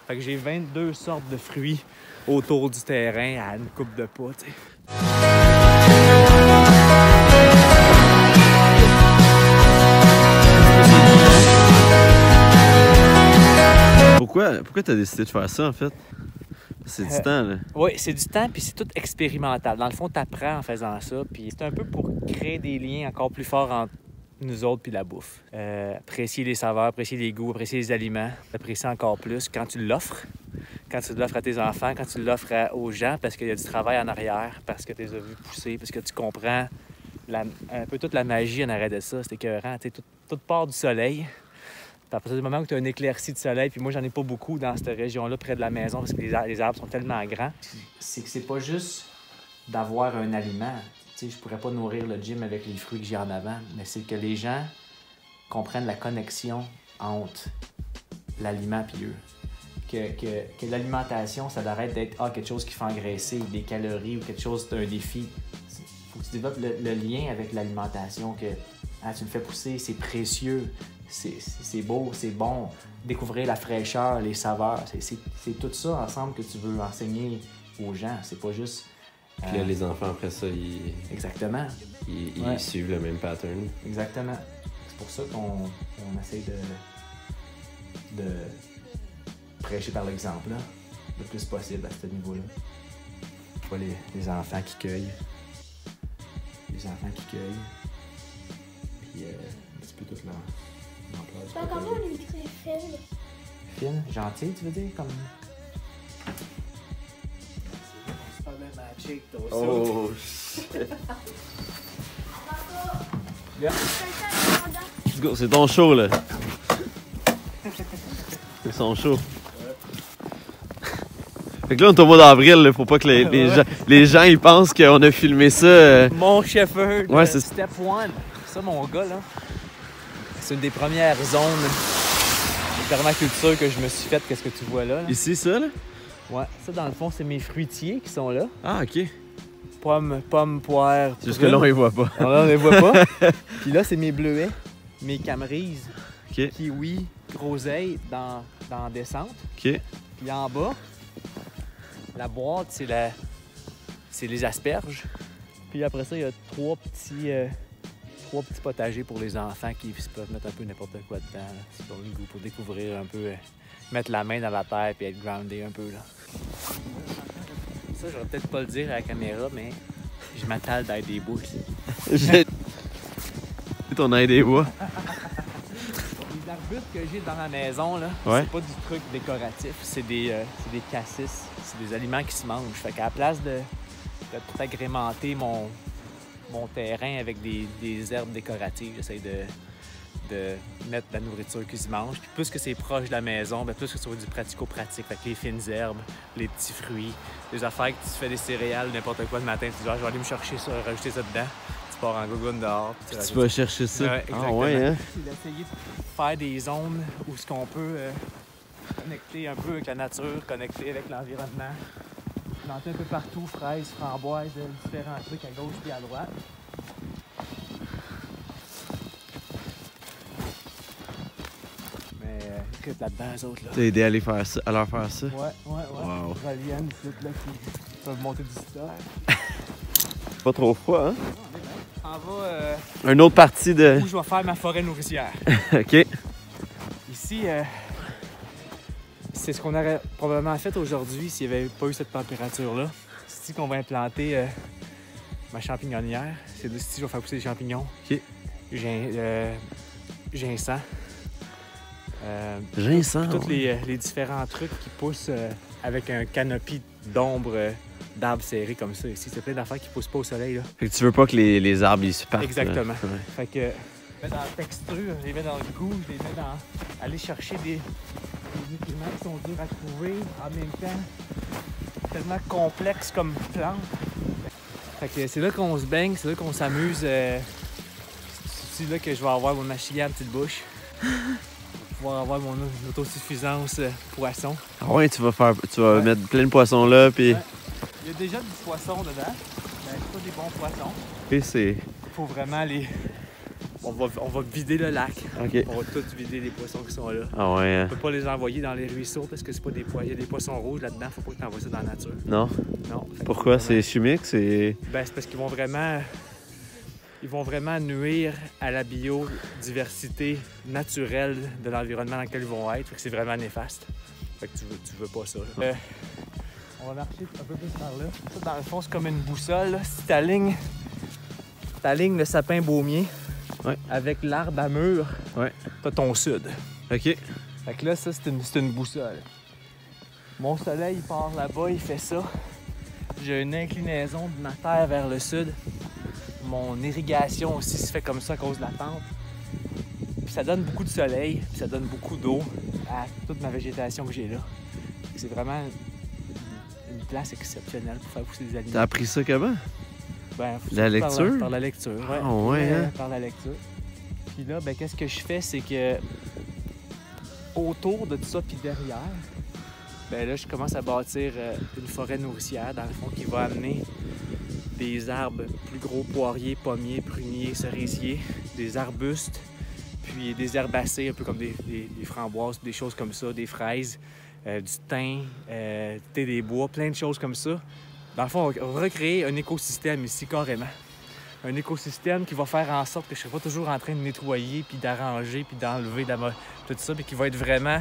Fait que j'ai 22 sortes de fruits autour du terrain à une coupe de pas, tu sais. Pourquoi t'as décidé de faire ça, en fait? C'est du temps, là. Oui, c'est du temps, puis c'est tout expérimental. Dans le fond, t'apprends en faisant ça, puis c'est un peu pour créer des liens encore plus forts entre nous autres puis la bouffe. Apprécier les saveurs, apprécier les goûts, apprécier les aliments, apprécier encore plus quand tu l'offres. Quand tu l'offres à tes enfants, quand tu l'offres aux gens, parce qu'il y a du travail en arrière, parce que tu les as vus pousser, parce que tu comprends un peu toute la magie en arrière de ça. C'est écœurant, tu sais, tout part du soleil. Puis à partir du moment où tu as une éclaircie de soleil, puis moi, j'en ai pas beaucoup dans cette région-là, près de la maison, parce que les arbres sont tellement grands. C'est que c'est pas juste d'avoir un aliment. Tu sais, je pourrais pas nourrir le gym avec les fruits que j'ai en avant, mais c'est que les gens comprennent la connexion entre l'aliment et eux. Que l'alimentation, ça devrait d'être quelque chose qui fait engraisser, des calories ou quelque chose d'un défi. Il faut que tu développes le lien avec l'alimentation, que tu me fais pousser, c'est précieux. C'est beau, c'est bon. Découvrir la fraîcheur, les saveurs. C'est tout ça ensemble que tu veux enseigner aux gens. C'est pas juste... Puis là, les enfants, après ça, Exactement. Ils suivent le même pattern. Exactement. C'est pour ça qu'on essaie de prêcher par l'exemple, là, le plus possible à ce niveau-là. Je vois les enfants qui cueillent. Les enfants qui cueillent. Puis un petit peu toute leur... Comment on lui dit fine? Fine? Gentille, tu veux dire? Comme... C'est pas même matché que ton Oh, shit. Yeah. Let's go, c'est ton show, là. C'est son show. Fait que là, on est au mois d'avril, là, faut pas que les gens ils pensent qu'on a filmé ça. Mon chauffeur de Ouais, c'est Step 1. Ça, mon gars, là, c'est une des premières zones de permaculture que je me suis faite. Qu'est-ce que tu vois là? Ici, ça, là? Ouais, ça, dans le fond, c'est mes fruitiers qui sont là. Ah, OK. Pommes, poires, Juste que là, on les voit pas. Alors là, on les voit pas. Puis là, c'est mes bleuets, mes camerises, OK. kiwis, groseilles dans la descente. OK. Puis en bas, la boîte, c'est les asperges. Puis après ça, il y a trois petits potagers pour les enfants qui peuvent mettre un peu n'importe quoi dedans. Là, si ont le goût pour découvrir un peu, mettre la main dans la terre puis être groundé un peu. Là. Ça, j'aurais peut-être pas le dire à la caméra, mais je m'attale d'aide des bois ici. J'ai ton aide des bois. Les arbustes que j'ai dans ma maison, là, Ouais. c'est pas du truc décoratif, c'est des cassis, c'est des aliments qui se mangent. Fait qu'à la place de tout agrémenter mon terrain avec des herbes décoratives, j'essaie de mettre de la nourriture qui se mange. Puis plus que c'est proche de la maison, bien plus que ça va du pratico-pratique. Fait que les fines herbes, les petits fruits, des affaires que tu fais des céréales, n'importe quoi le matin, tu dis je vais aller me chercher ça, rajouter ça dedans. Tu pars en gougoune dehors. Puis Tu vas chercher ça. Ouais, Ah ouais, hein? c'est d'essayer de faire des zones où ce qu'on peut connecter un peu avec la nature, connecter avec l'environnement. Planter un peu partout, fraises, framboises, différents trucs à gauche et à droite. Mais écoute, là-dedans, eux autres, là. T'as aidé à leur faire ça? Ouais. Wow. Ils reviennent ici, là, qui peuvent monter du stock. Pas trop froid, hein? On va Une autre partie de... où je vais faire ma forêt nourricière. OK. Ici, c'est ce qu'on aurait probablement fait aujourd'hui s'il n'y avait pas eu cette température-là. C'est ici qu'on va implanter ma champignonnière. C'est ici que je vais faire pousser des champignons. OK. Ginseng. Ginseng, Tous les différents trucs qui poussent avec un canopy d'ombre d'arbres serrés comme ça ici. C'est plein d'affaires qui poussent pas au soleil, là. Fait que tu veux pas que les arbres ils se partent. Exactement. Là. Ouais. Fait que je les mets dans la texture, je les mets dans le goût, je les mets dans aller chercher des nutriments qui sont durs à trouver, en même temps tellement complexes comme plantes. Fait que c'est là qu'on se baigne, c'est là qu'on s'amuse. C'est ici là que je vais avoir mon machine à petite bouche. Pouvoir avoir mon autosuffisance poisson. Ah ouais, tu vas mettre plein de poissons là, puis... Ouais. Il y a déjà du poisson dedans, mais c'est pas des bons poissons. Et c'est... Il faut vraiment les on va vider le lac. OK. On va tout vider les poissons qui sont là. Ah ouais, On hein? peut pas les envoyer dans les ruisseaux parce que c'est pas des poissons. Il y a des poissons rouges là-dedans. Faut pas que tu envoies ça dans la nature. Non? Non. Fait que Pourquoi? vraiment- C'est chimique? C'est... Ben, c'est parce qu'ils vont vraiment... Ils vont vraiment nuire à la biodiversité naturelle de l'environnement dans lequel ils vont être. Fait que c'est vraiment néfaste. Fait que tu veux pas ça. On va marcher un peu plus par là. Ça, dans le fond, c'est comme une boussole. Là. Si t'alignes le sapin baumier Ouais. avec l'arbre à mûr, Ouais. t'as ton sud. OK. Fait que là, ça, c'est une boussole. Mon soleil, il part là-bas, il fait ça. J'ai une inclinaison de ma terre vers le sud. Mon irrigation aussi se fait comme ça à cause de la pente. Puis ça donne beaucoup de soleil, puis ça donne beaucoup d'eau à toute ma végétation que j'ai là. C'est vraiment une place exceptionnelle pour faire pousser des aliments. T'as appris ça comment? Ben, La lecture? Par la lecture, ouais. Ah ouais, hein? Par la lecture. Puis là, ben, qu'est-ce que je fais, c'est que autour de tout ça, puis derrière, ben là, je commence à bâtir une forêt nourricière, dans le fond, qui va amener des arbres plus gros, poiriers, pommiers, pruniers, cerisiers, des arbustes, puis des herbacées, un peu comme des framboises, des choses comme ça, des fraises, du thym, des bois, plein de choses comme ça. Dans le fond, on va recréer un écosystème ici, carrément. Un écosystème qui va faire en sorte que je ne serai pas toujours en train de nettoyer, puis d'arranger, puis d'enlever tout ça, puis qui va être vraiment...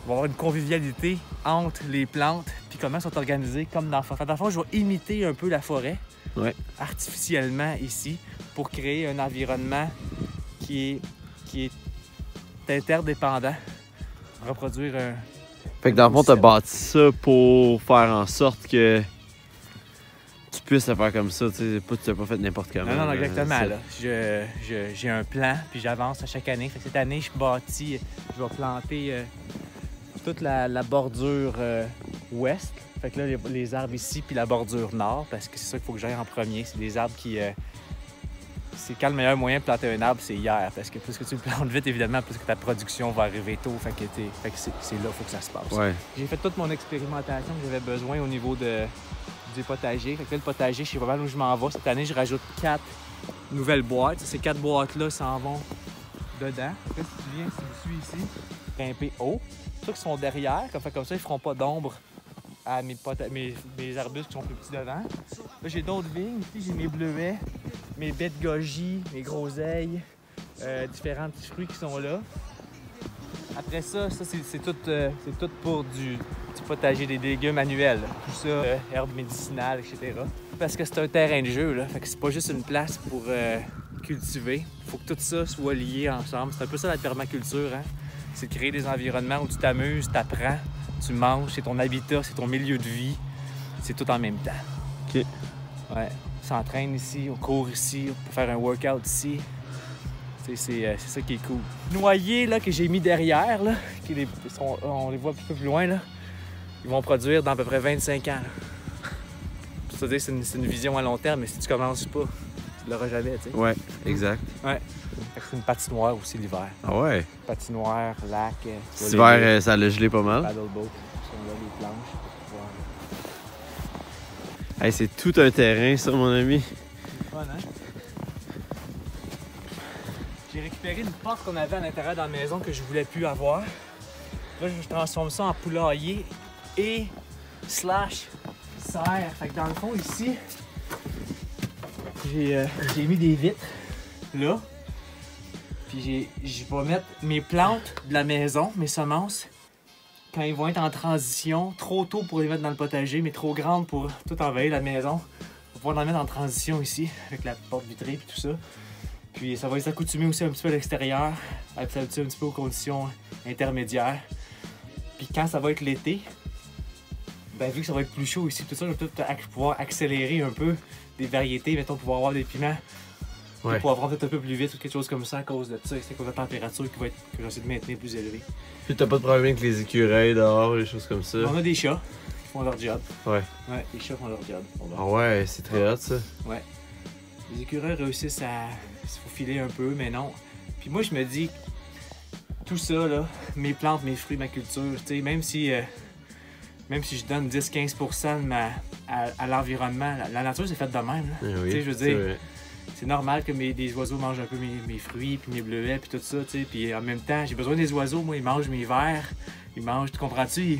Il va y avoir une convivialité entre les plantes, puis comment elles sont organisées, comme dans le fond. Dans le fond, je vais imiter un peu la forêt, Ouais. artificiellement ici, pour créer un environnement qui est interdépendant. Reproduire un... Fait que dans le fond, t'as bâti ça pour faire en sorte que tu puisses le faire comme ça, tu sais, tu t'as pas fait n'importe comment. Non, exactement. c'est- Là. J'ai un plan, puis j'avance à chaque année. Fait que cette année, je vais planter toute la bordure ouest. Fait que là, les arbres ici, puis la bordure nord, parce que c'est ça qu'il faut que j'aille en premier. C'est des arbres qui... c'est quand le meilleur moyen de planter un arbre, c'est hier. Parce que plus que tu le plantes vite, évidemment, plus que ta production va arriver tôt. Fait que c'est là qu'il faut que ça se passe. Ouais. J'ai fait toute mon expérimentation que j'avais besoin au niveau du potager. Fait que là, le potager, je sais pas mal où je m'en vais. Cette année, je rajoute 4 nouvelles boîtes. Ces 4 boîtes-là s'en vont dedans. Fait que si tu viens, si tu me suis ici, grimper haut. Ceux qui sont derrière, comme ça, ils ne feront pas d'ombre à mes arbustes qui sont plus petits devant. Là, j'ai d'autres vignes. Ici, j'ai mes bleuets, mes baies de goji, mes groseilles, différents petits fruits qui sont là. Après ça, c'est tout pour du potager, des légumes annuels. Tout ça, herbes médicinales, etc. Parce que c'est un terrain de jeu, là. Fait que c'est pas juste une place pour cultiver. Il faut que tout ça soit lié ensemble. C'est un peu ça la permaculture, hein? C'est de créer des environnements où tu t'amuses, tu apprends, tu manges, c'est ton habitat, c'est ton milieu de vie. C'est tout en même temps. OK. Ouais. On s'entraîne ici, on court ici, on peut faire un workout ici. C'est ça qui est cool. Les noyers là, que j'ai mis derrière, là, on les voit un peu plus loin, là, ils vont produire dans à peu près 25 ans. C'est-à-dire c'est une vision à long terme, mais si tu commences pas, tu l'auras jamais. T'sais. Ouais, exact. Ouais. C'est une patinoire aussi l'hiver. Ah ouais? Patinoire, lac. Cet hiver, ça l'a gelé pas mal. Paddleboat, sont là les planches pour pouvoir... Hey, c'est tout un terrain, ça, mon ami. C'est fun, hein? J'ai récupéré une porte qu'on avait à l'intérieur de la maison que je voulais plus avoir. Là, je transforme ça en poulailler et slash serre. Fait que dans le fond, ici, j'ai mis des vitres là. Puis je vais mettre mes plantes de la maison, mes semences, quand ils vont être en transition, trop tôt pour les mettre dans le potager, mais trop grandes pour tout envahir la maison. On va pouvoir les mettre en transition ici, avec la porte vitrée et tout ça. Puis ça va s'accoutumer aussi un petit peu à l'extérieur, à s'habituer un petit peu aux conditions intermédiaires. Puis quand ça va être l'été, ben vu que ça va être plus chaud ici, tout ça, je vais peut-être pouvoir accélérer un peu des variétés, mettons, pouvoir avoir des piments. Ouais. Pour avoir peut-être un peu plus vite ou quelque chose comme ça à cause de ça, c'est à cause de la température que j'essaie de maintenir plus élevée. Puis t'as pas de problème avec les écureuils dehors, les choses comme ça? On a des chats qui font leur job. Ouais. Ouais, les chats font leur job. Ah ouais, c'est très hot, ça. Ouais. Les écureuils réussissent à se faufiler un peu, mais non. Puis moi, je me dis, tout ça, là, mes plantes, mes fruits, ma culture, tu sais, même si je donne 10-15% à l'environnement, la nature, c'est faite de même. Là. Eh oui, Tu sais, je veux c'est dire, vrai. c'est normal que des oiseaux mangent un peu mes fruits, puis mes bleuets, puis tout ça, tu sais. Puis en même temps, j'ai besoin des oiseaux, moi, ils mangent mes vers, ils mangent, tu comprends-tu?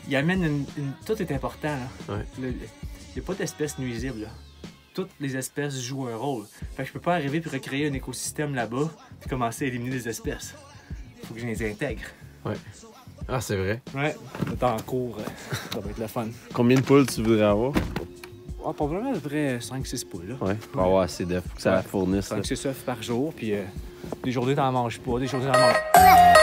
Ils amènent tout est important, là. Ouais. Il n'y a pas d'espèces nuisibles, là. Toutes les espèces jouent un rôle. Fait que je peux pas arriver puis recréer un écosystème là-bas puis commencer à éliminer des espèces. Faut que je les intègre. Ouais. Ah, c'est vrai. Ouais. C'est en cours, ça va être le fun. Combien de poules tu voudrais avoir? Ah, probablement à peu près 5-6 poules, là. Ouais, pour avoir assez d'œufs, pour que ça Ouais. fournisse. là. 5-6 œufs par jour, puis des journées t'en manges pas, des journées t'en manges.